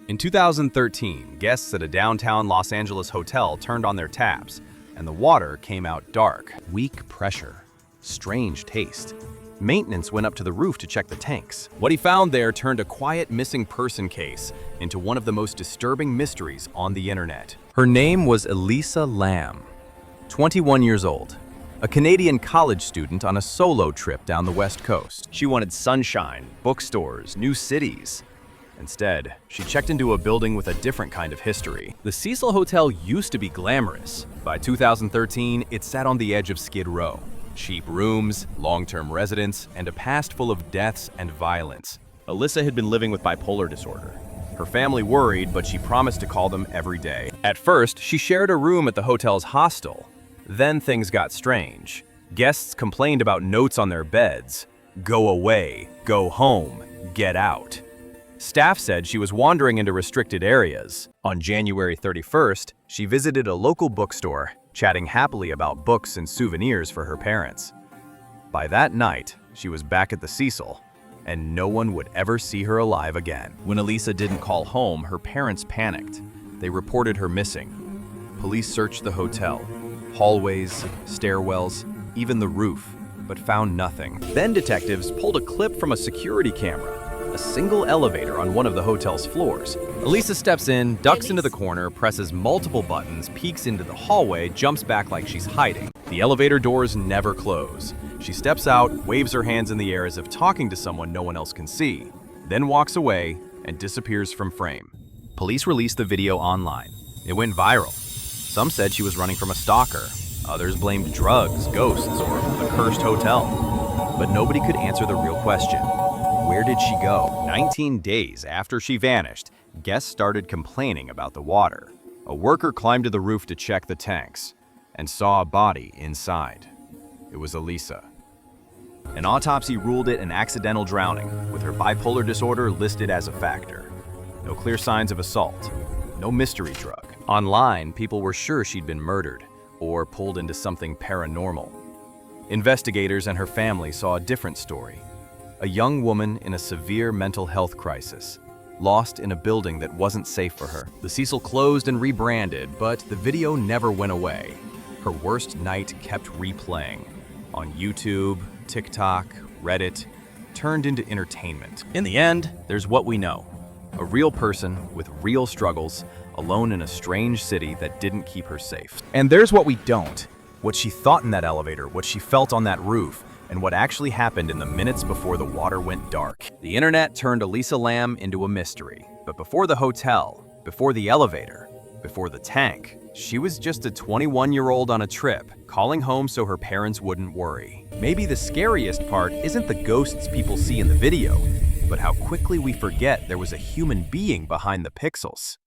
In 2013, guests at a downtown Los Angeles hotel turned on their taps, and the water came out dark. Weak pressure. Strange taste. Maintenance went up to the roof to check the tanks. What he found there turned a quiet missing person case into one of the most disturbing mysteries on the internet. Her name was Elisa Lam, 21 years old, a Canadian college student on a solo trip down the West Coast. She wanted sunshine, bookstores, new cities. Instead, she checked into a building with a different kind of history. The Cecil Hotel used to be glamorous. By 2013, it sat on the edge of Skid Row. Cheap rooms, long-term residents, and a past full of deaths and violence. Elisa had been living with bipolar disorder. Her family worried, but she promised to call them every day. At first, she shared a room at the hotel's hostel. Then things got strange. Guests complained about notes on their beds. Go away, go home, get out. Staff said she was wandering into restricted areas. On January 31st, she visited a local bookstore, chatting happily about books and souvenirs for her parents. By that night, she was back at the Cecil, and no one would ever see her alive again. When Elisa didn't call home, her parents panicked. They reported her missing. Police searched the hotel, hallways, stairwells, even the roof, but found nothing. Then detectives pulled a clip from a security camera, a single elevator on one of the hotel's floors. Elisa steps in, ducks into the corner, presses multiple buttons, peeks into the hallway, jumps back like she's hiding. The elevator doors never close. She steps out, waves her hands in the air as if talking to someone no one else can see, then walks away and disappears from frame. Police released the video online. It went viral. Some said she was running from a stalker. Others blamed drugs, ghosts, or the cursed hotel. But nobody could answer the real question. Where did she go? 19 days after she vanished, guests started complaining about the water. A worker climbed to the roof to check the tanks and saw a body inside. It was Elisa. An autopsy ruled it an accidental drowning, with her bipolar disorder listed as a factor. No clear signs of assault. No mystery drug. Online, people were sure she'd been murdered or pulled into something paranormal. Investigators and her family saw a different story. A young woman in a severe mental health crisis, lost in a building that wasn't safe for her. The Cecil closed and rebranded, but the video never went away. Her worst night kept replaying on YouTube, TikTok, Reddit, turned into entertainment. In the end, there's what we know. A real person with real struggles, alone in a strange city that didn't keep her safe. And there's what we don't. What she thought in that elevator, what she felt on that roof, and what actually happened in the minutes before the water went dark. The internet turned Elisa Lam into a mystery. But before the hotel, before the elevator, before the tank, she was just a 21-year-old on a trip, calling home so her parents wouldn't worry. Maybe the scariest part isn't the ghosts people see in the video, but how quickly we forget there was a human being behind the pixels.